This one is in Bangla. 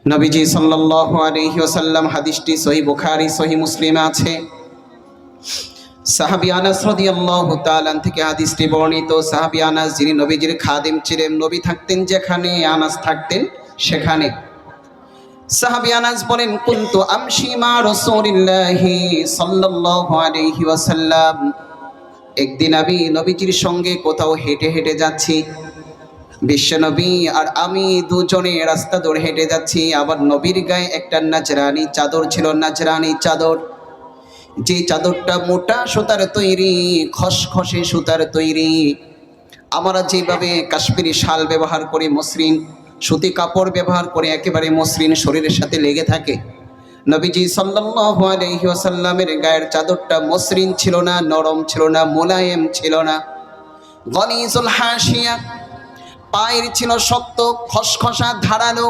নবীজি সাল্লাল্লাহু আলাইহি ওয়াসাল্লাম, হাদিসটি সহিহ বুখারী সহিহ মুসলিমে আছে। সাহাবী আনাস রাদিয়াল্লাহু তাআলা থেকে হাদিসটি বর্ণিত। সাহাবী আনাস যিনি নবীজির খাদিম ছিলেন, নবী থাকতেন যেখানে আনাস থাকতেন সেখানে। সাহাবী আনাস বলেন, কুনতু আমশি মা রাসূলিল্লাহি সাল্লাল্লাহু আলাইহি ওয়াসাল্লাম, একদিন আমি নবীজির সঙ্গে কোথাও হেঁটে হেঁটে যাচ্ছি। বিশ্বনবী আর আমি দুজনে রাস্তা ধরে হেঁটে যাচ্ছি। আবার নবীর গায়ে একটা নাজরানি চাদর ছিল, নাজরানি চাদর। যে চাদরটা মোটা সুতার তৈরি, খসখসে সুতার তৈরি। আমরা যেভাবে কাশ্মীরি শাল ব্যবহার করি, মসৃণ সুতি কাপড় ব্যবহার করে একেবারে মসৃণ শরীরের সাথে লেগে থাকে, নবীজি সাল্লাল্লাহু আলাইহি ওয়াসাল্লামের গায়ের চাদরটা মসৃণ ছিল না, নরম ছিল না, মোলায়েম ছিল না। গলিজুল হাসিয়া, পায়ের ছিল শক্ত, খসখসা, ধারালো।